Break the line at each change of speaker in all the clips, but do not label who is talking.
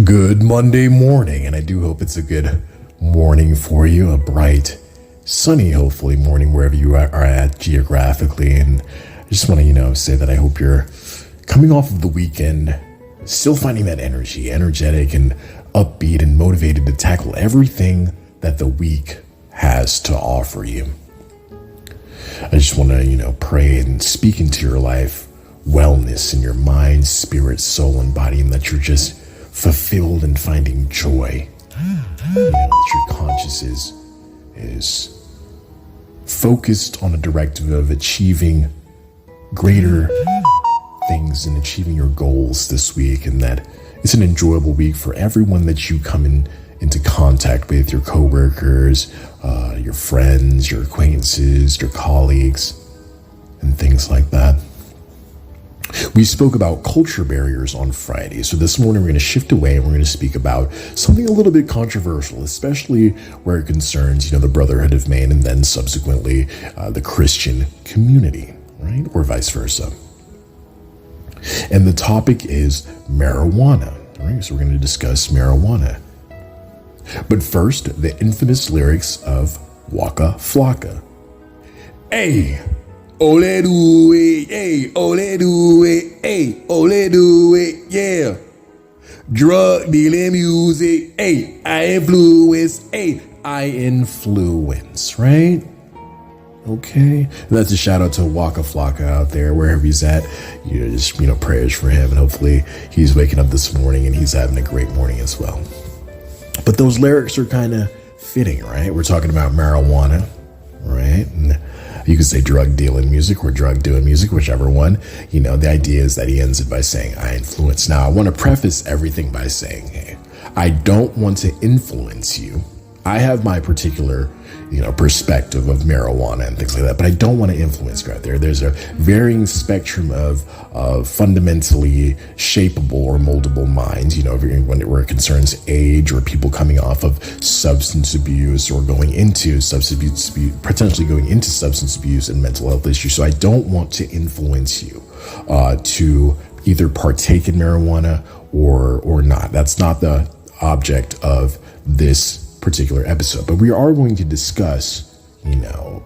Good Monday morning, and I do hope it's a good morning for you, a bright, sunny, hopefully, morning wherever you are at geographically. And I just want to, say that I hope you're coming off of the weekend, still finding that energy, energetic and upbeat and motivated to tackle everything that the week has to offer you. I just want to, pray and speak into your life wellness in your mind, spirit, soul, and body, and that you're just fulfilled and finding joy. That your conscious is focused on a directive of achieving greater things and achieving your goals this week, and that it's an enjoyable week for everyone that you come into contact with, your coworkers, your friends, your acquaintances, your colleagues, and things like that. We spoke about culture barriers on Friday, so this morning we're going to shift away and we're going to speak about something a little bit controversial, especially where it concerns, the brotherhood of man and then subsequently the Christian community, right? Or vice versa. And the topic is marijuana, right? So we're going to discuss marijuana. But first, the infamous lyrics of Waka Flocka. Hey! Ole do it, hey, ole do it, hey, ole do it, yeah. Drug dealing music, hey, I influence, right? Okay. That's a shout out to Waka Flocka out there, wherever he's at. Prayers for him, and hopefully he's waking up this morning and he's having a great morning as well. But those lyrics are kind of fitting, right? We're talking about marijuana, right? And you could say drug dealing music or drug doing music, whichever one. The idea is that he ends it by saying, I influence. Now, I want to preface everything by saying, hey, I don't want to influence you. I have my particular, perspective of marijuana and things like that, but I don't want to influence you out there. There's a varying spectrum of fundamentally shapeable or moldable minds, where it concerns age or people coming off of substance abuse or going into substance abuse, potentially going into substance abuse and mental health issues. So I don't want to influence you to either partake in marijuana or not. That's not the object of this particular episode, but we are going to discuss,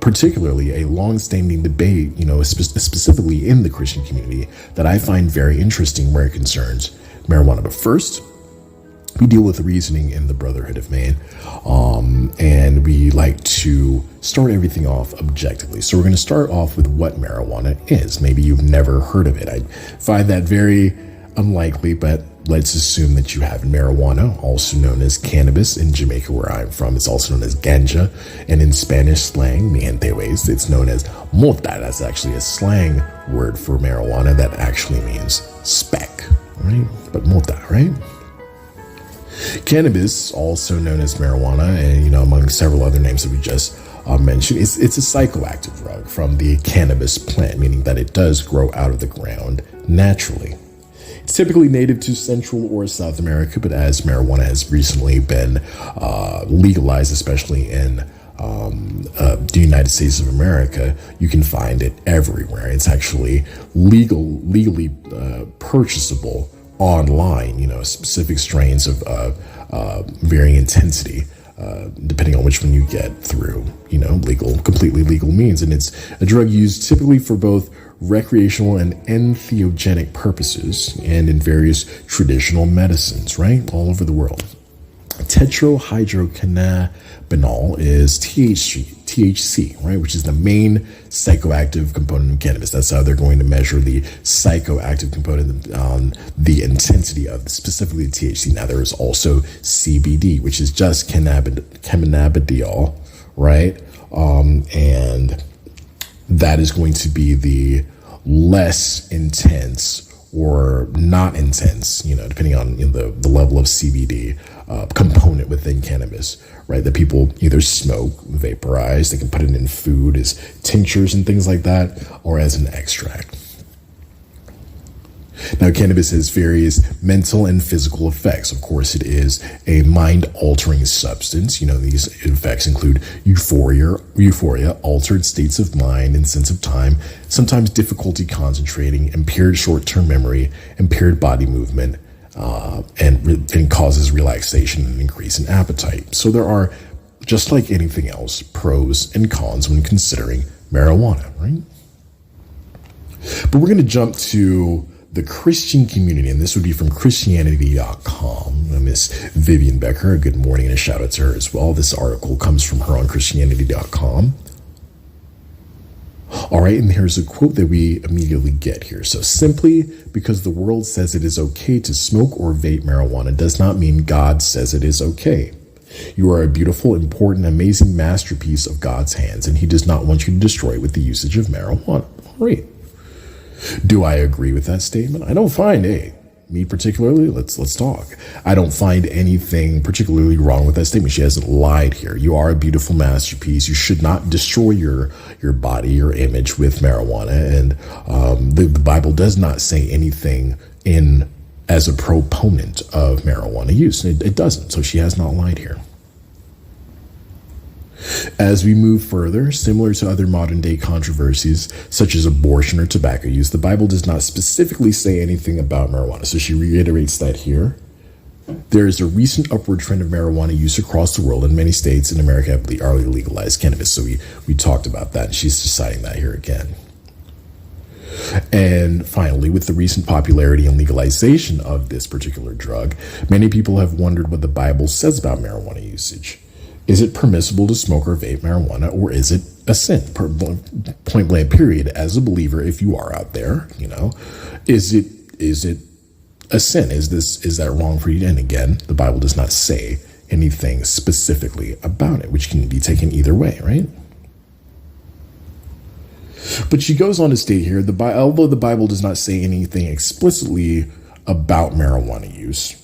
particularly a long-standing debate, specifically in the Christian community that I find very interesting where it concerns marijuana. But first, we deal with the reasoning in the brotherhood of man, and we like to start everything off objectively. So we're going to start off with what marijuana is. Maybe you've never heard of it. I find that very unlikely, but let's assume that you have marijuana, also known as cannabis in Jamaica, where I'm from. It's also known as ganja, and in Spanish slang, mi gente ways, it's known as mota. That's actually a slang word for marijuana that actually means speck, right? But mota, right? Cannabis, also known as marijuana, and among several other names that we just mentioned, it's a psychoactive drug from the cannabis plant, meaning that it does grow out of the ground naturally. It's typically native to Central or South America, but as marijuana has recently been legalized, especially in the United States of America, you can find it everywhere. It's actually legally purchasable online, specific strains of varying intensity, depending on which one you get through, completely legal means. And it's a drug used typically for both recreational and entheogenic purposes and in various traditional medicines, right? All over the world. Tetrahydrocannabinol is THC, right? Which is the main psychoactive component of cannabis. That's how they're going to measure the psychoactive component, the intensity of specifically THC. Now there is also CBD, which is just cannabidiol, right? And that is going to be the less intense or not intense, depending on the level of CBD component within cannabis, right? That people either smoke, vaporize, they can put it in food as tinctures and things like that, or as an extract. Now, cannabis has various mental and physical effects. Of course, it is a mind-altering substance. These effects include euphoria, altered states of mind and sense of time, sometimes difficulty concentrating, impaired short-term memory, impaired body movement, and causes relaxation and increase in appetite. So there are, just like anything else, pros and cons when considering marijuana, right? But we're going to jump to the Christian community, and this would be from Christianity.com. Miss Vivian Becker, a good morning and a shout out to her as well. This article comes from her on Christianity.com. All right, and here's a quote that we immediately get here. So, simply because the world says it is okay to smoke or vape marijuana does not mean God says it is okay. You are a beautiful, important, amazing masterpiece of God's hands, and he does not want you to destroy it with the usage of marijuana. All right. Do I agree with that statement? I don't find me particularly, let's talk. I don't find anything particularly wrong with that statement. She hasn't lied here. You are a beautiful masterpiece. You should not destroy your body, your image with marijuana. And the Bible does not say anything as a proponent of marijuana use. It doesn't. So she has not lied here. As we move further, similar to other modern day controversies, such as abortion or tobacco use, the Bible does not specifically say anything about marijuana. So she reiterates that here. There is a recent upward trend of marijuana use across the world, and many states in America have already legalized cannabis. So we talked about that, and she's deciding that here again. And finally, with the recent popularity and legalization of this particular drug, many people have wondered what the Bible says about marijuana usage. Is it permissible to smoke or vape marijuana, or is it a sin? Point blank, period. As a believer, if you are out there, is it a sin? Is that wrong for you? And again, the Bible does not say anything specifically about it, which can be taken either way, right? But she goes on to state here, although the Bible does not say anything explicitly about marijuana use,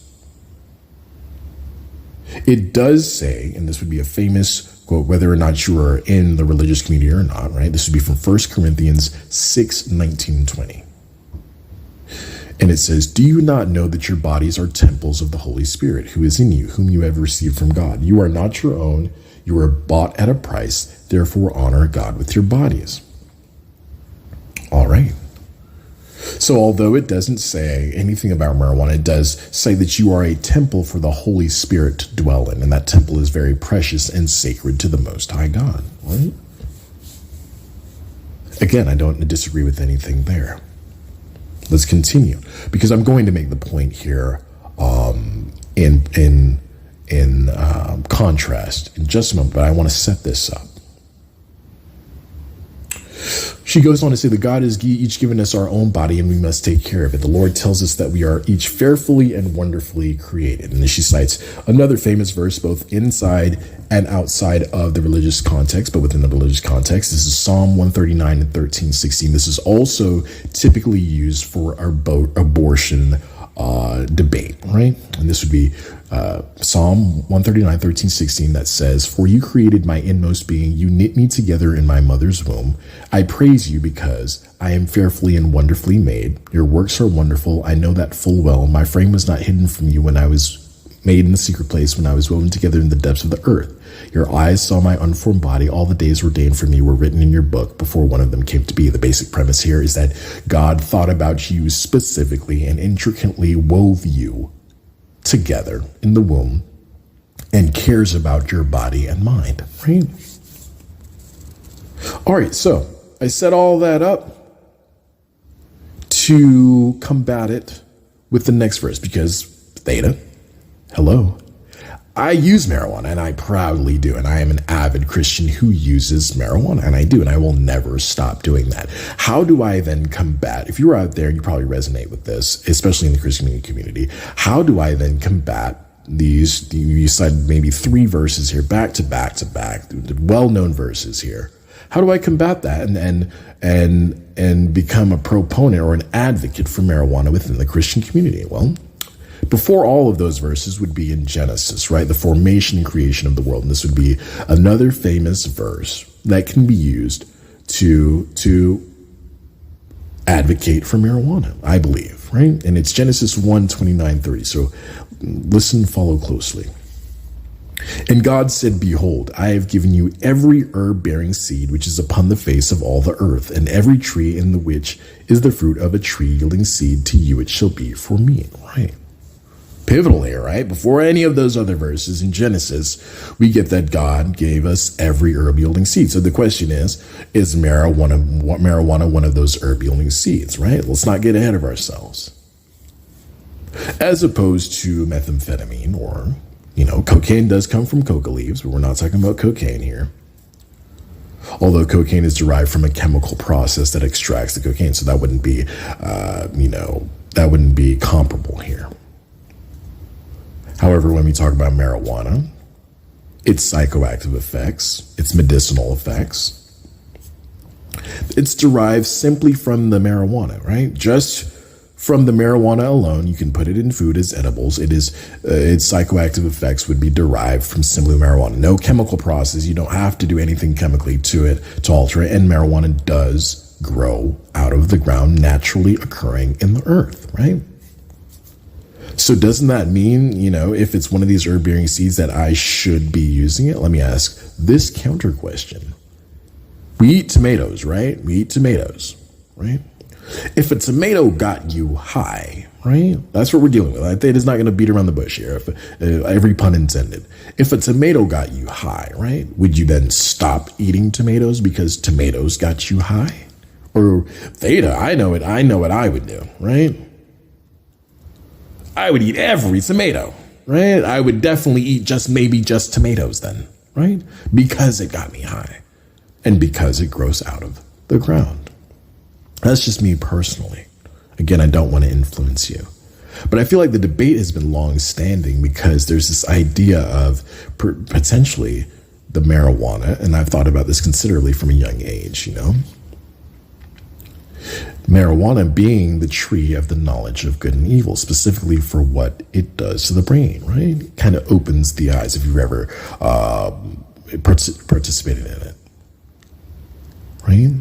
it does say, and this would be a famous quote, whether or not you are in the religious community or not, right? This would be from 1 Corinthians 6:19-20. And it says, do you not know that your bodies are temples of the Holy Spirit, who is in you, whom you have received from God? You are not your own. You are bought at a price. Therefore, honor God with your bodies. All right. So although it doesn't say anything about marijuana, it does say that you are a temple for the Holy Spirit to dwell in. And that temple is very precious and sacred to the Most High God. Right? Again, I don't disagree with anything there. Let's continue, because I'm going to make the point here in contrast in just a moment, but I want to set this up. She goes on to say that God has each given us our own body and we must take care of it. The Lord tells us that we are each fearfully and wonderfully created. And then she cites another famous verse, both inside and outside of the religious context, but within the religious context. This is Psalm 139 and 13:16. This is also typically used for abortion debate, right? And this would be Psalm 139, 13-16, that says, for you created my inmost being. You knit me together in my mother's womb. I praise you because I am fearfully and wonderfully made. Your works are wonderful. I know that full well. My frame was not hidden from you when I was made in the secret place, when I was woven together in the depths of the earth. Your eyes saw my unformed body. All the days ordained for me were written in your book before one of them came to be. The basic premise here is that God thought about you specifically and intricately wove you together in the womb and cares about your body and mind, right? All right, so I set all that up to combat it with the next verse, because theta, hello, I use marijuana, and I proudly do, and I am an avid Christian who uses marijuana, and I do, and I will never stop doing that. How do I then combat, if you're out there, you probably resonate with this, especially in the Christian community, how do I then combat these, you cited maybe 3 verses here, back to back, well-known verses here. How do I combat that and become a proponent or an advocate for marijuana within the Christian community? Well, before all of those verses would be in Genesis, right? The formation and creation of the world. And this would be another famous verse that can be used to advocate for marijuana, I believe, right? And it's Genesis 1:29-30. So listen, follow closely. And God said, behold, I have given you every herb bearing seed which is upon the face of all the earth, and every tree in the which is the fruit of a tree yielding seed, to you it shall be for meat, right? pivotal here, right? Before any of those other verses in Genesis, we get that God gave us every herb yielding seed. So the question is marijuana one of those herb yielding seeds, right? Let's not get ahead of ourselves. As opposed to methamphetamine or, cocaine does come from coca leaves, but we're not talking about cocaine here. Although cocaine is derived from a chemical process that extracts the cocaine, so that wouldn't be, that wouldn't be comparable here. However, when we talk about marijuana, its psychoactive effects, its medicinal effects, it's derived simply from the marijuana, right? Just from the marijuana alone, you can put it in food as edibles. Its psychoactive effects would be derived from simply marijuana. No chemical process. You don't have to do anything chemically to it to alter it. And marijuana does grow out of the ground, naturally occurring in the earth, right? So doesn't that mean, if it's one of these herb-bearing seeds that I should be using it? Let me ask this counter question. We eat tomatoes, right? If a tomato got you high, right? That's what we're dealing with. It is not going to beat around the bush here. Every pun intended. If a tomato got you high, right? Would you then stop eating tomatoes because tomatoes got you high? Or theta, I know what I would do, right? I would eat every tomato, right? I would definitely eat just tomatoes then, right? Because it got me high and because it grows out of the ground. That's just me personally. Again, I don't want to influence you. But I feel like the debate has been long standing because there's this idea of potentially the marijuana, and I've thought about this considerably from a young age, Marijuana being the tree of the knowledge of good and evil, specifically for what it does to the brain, right? It kind of opens the eyes if you've ever participated in it, right?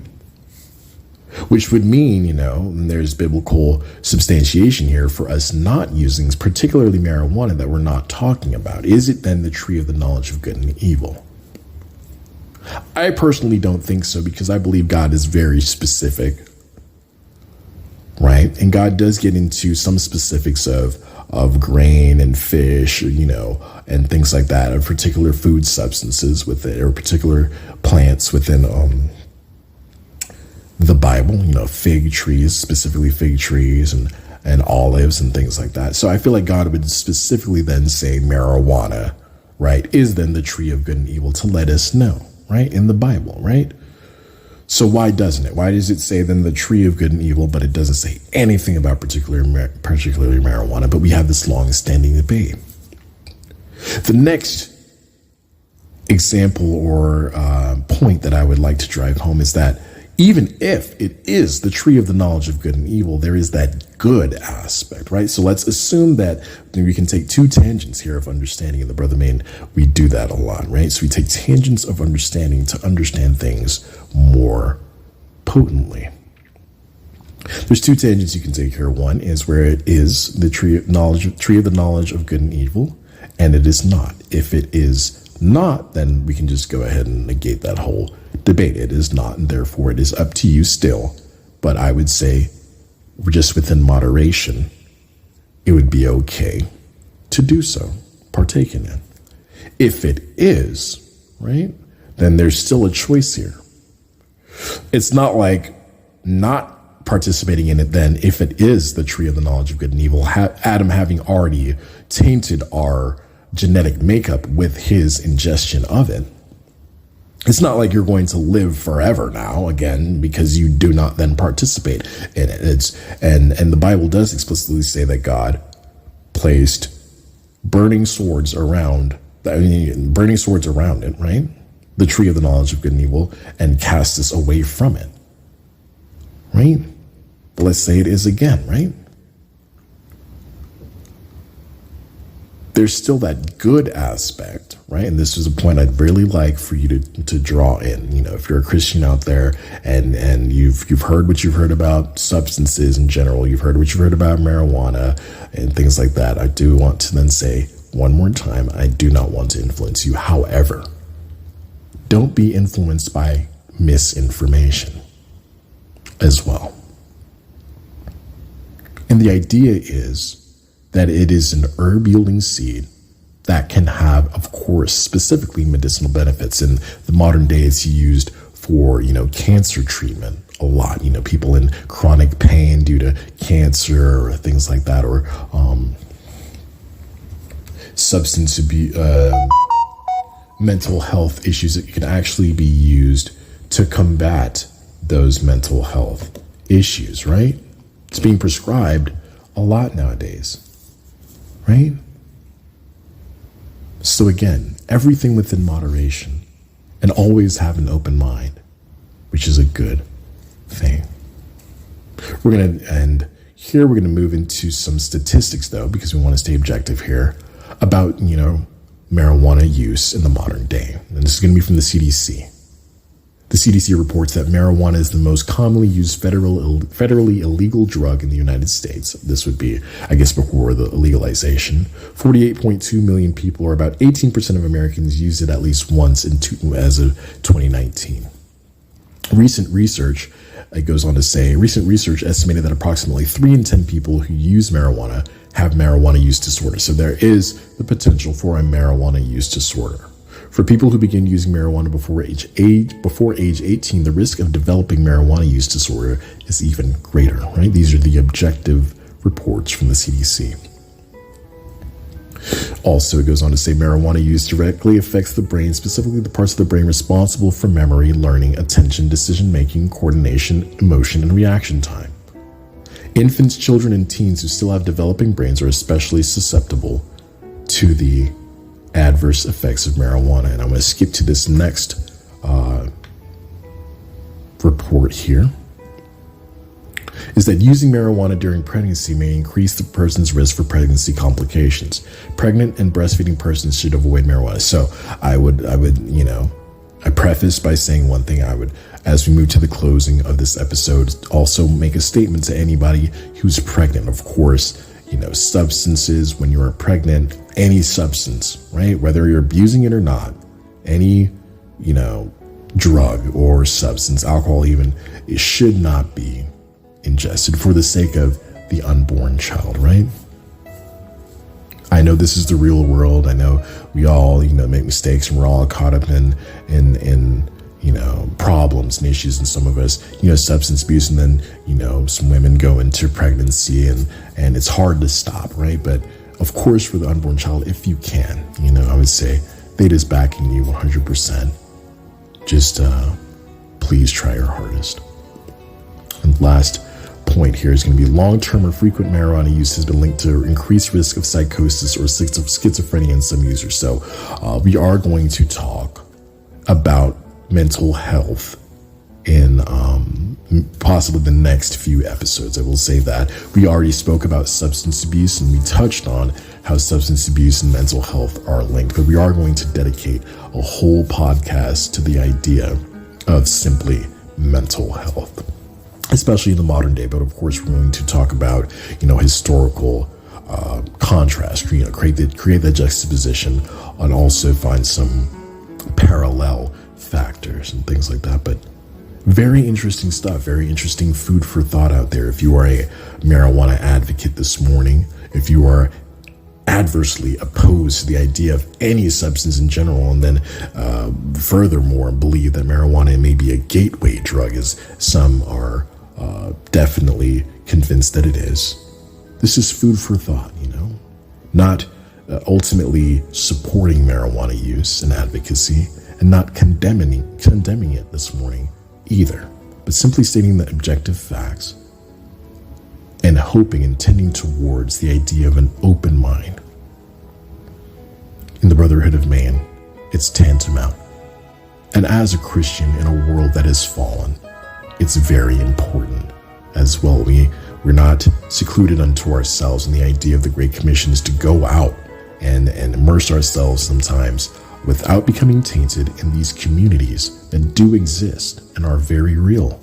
Which would mean, and there's biblical substantiation here for us not using particularly marijuana that we're not talking about. Is it then the tree of the knowledge of good and evil? I personally don't think so because I believe God is very specific. Right. And God does get into some specifics of grain and fish, and things like that, of particular food substances with it, or particular plants within the Bible, fig trees, specifically fig trees and olives and things like that. So I feel like God would specifically then say marijuana, right, is then the tree of good and evil to let us know, right, in the Bible, right? So why doesn't it? Why does it say then the tree of good and evil, but it doesn't say anything about particularly marijuana? But we have this long-standing debate. The next example or point that I would like to drive home is that even if it is the tree of the knowledge of good and evil, there is that good aspect, right? So let's assume that we can take two tangents here of understanding. In the Brother Main, we do that a lot, right? So we take tangents of understanding to understand things more potently. There's two tangents you can take here. One is where it is the tree of the knowledge of good and evil, and it is not. If it is not, then we can just go ahead and negate that whole debate. It is not, and therefore it is up to you still. But I would say, just within moderation, it would be okay to do so, partake in it. If it is, right, then there's still a choice here. It's not like not participating in it then, if it is the tree of the knowledge of good and evil, Adam having already tainted our genetic makeup with his ingestion of it. It's not like you're going to live forever now, again, because you do not then participate in it. And the Bible does explicitly say that God placed burning swords around it, right? The tree of the knowledge of good and evil, and cast us away from it, right? But let's say it is again, right? There's still that good aspect, right? And this is a point I'd really like for you to draw in. If you're a Christian out there and you've heard what you've heard about substances in general, you've heard what you've heard about marijuana and things like that, I do want to then say one more time, I do not want to influence you. However, don't be influenced by misinformation as well. And the idea is that it is an herb-yielding seed that can have, of course, specifically medicinal benefits. In the modern day, it's used for, cancer treatment a lot. People in chronic pain due to cancer or things like that, or substance abuse, mental health issues. It can actually be used to combat those mental health issues, right? It's being prescribed a lot nowadays, right? So again, everything within moderation, and always have an open mind, which is a good thing. We're going to end here. We're going to move into some statistics, though, because we want to stay objective here about, marijuana use in the modern day. And this is going to be from the CDC. The CDC reports that marijuana is the most commonly used federally illegal drug in the United States. This would be, I guess, before the legalization. 48.2 million people, or about 18% of Americans, used it at least once as of 2019. Recent research, it goes on to say, recent research estimated that approximately 3 in 10 people who use marijuana have marijuana use disorder. So there is the potential for a marijuana use disorder. For people who begin using marijuana before age 18, the risk of developing marijuana use disorder is even greater, right? These are the objective reports from the CDC. Also, it goes on to say marijuana use directly affects the brain, specifically the parts of the brain responsible for memory, learning, attention, decision-making, coordination, emotion, and reaction time. Infants, children, and teens who still have developing brains are especially susceptible to the adverse effects of marijuana. And I'm going to skip to this next report here. Is that using marijuana during pregnancy may increase the person's risk for pregnancy complications. Pregnant and breastfeeding persons should avoid marijuana. So I would, I preface by saying one thing. I would, as we move to the closing of this episode, also make a statement to anybody who's pregnant. Of course, substances, when you're pregnant, any substance, right? Whether you're abusing it or not, any, drug or substance, alcohol even, it should not be ingested for the sake of the unborn child, right? I know this is the real world. I know we all, make mistakes, and we're all caught up in problems and issues. And some of us, substance abuse, and then, some women go into pregnancy and it's hard to stop, right? But of course, for the unborn child, if you can, I would say Theta's backing you 100%. Just please try your hardest. And last point here is going to be long-term or frequent marijuana use has been linked to increased risk of psychosis or schizophrenia in some users. So we are going to talk about mental health in possibly the next few episodes. I will say that we already spoke about substance abuse, and we touched on how substance abuse and mental health are linked, but we are going to dedicate a whole podcast to the idea of simply mental health, especially in the modern day. But of course, we're going to talk about, historical contrast, create that juxtaposition, and also find some parallel factors and things like that. But very interesting stuff, very interesting food for thought out there. If you are a marijuana advocate this morning, if you are adversely opposed to the idea of any substance in general, and then furthermore believe that marijuana may be a gateway drug, as some are definitely convinced that it is, this is food for thought, not ultimately supporting marijuana use and advocacy, and not condemning it this morning either, but simply stating the objective facts and hoping and tending towards the idea of an open mind. In the brotherhood of man, it's tantamount. And as a Christian in a world that has fallen, it's very important as well. We're not secluded unto ourselves, and the idea of the Great Commission is to go out and immerse ourselves sometimes without becoming tainted in these communities that do exist and are very real.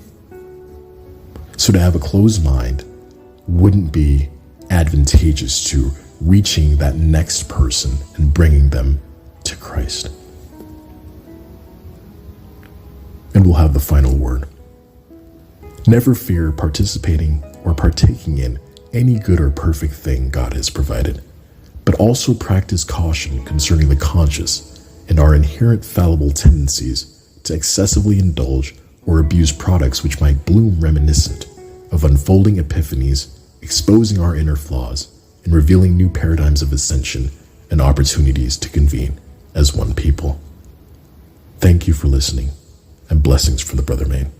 So to have a closed mind wouldn't be advantageous to reaching that next person and bringing them to Christ. And we'll have the final word. Never fear participating or partaking in any good or perfect thing God has provided, but also practice caution concerning the conscious and our inherent fallible tendencies to excessively indulge or abuse products which might bloom reminiscent of unfolding epiphanies, exposing our inner flaws, and revealing new paradigms of ascension and opportunities to convene as one people. Thank you for listening, and blessings from the Brother Main.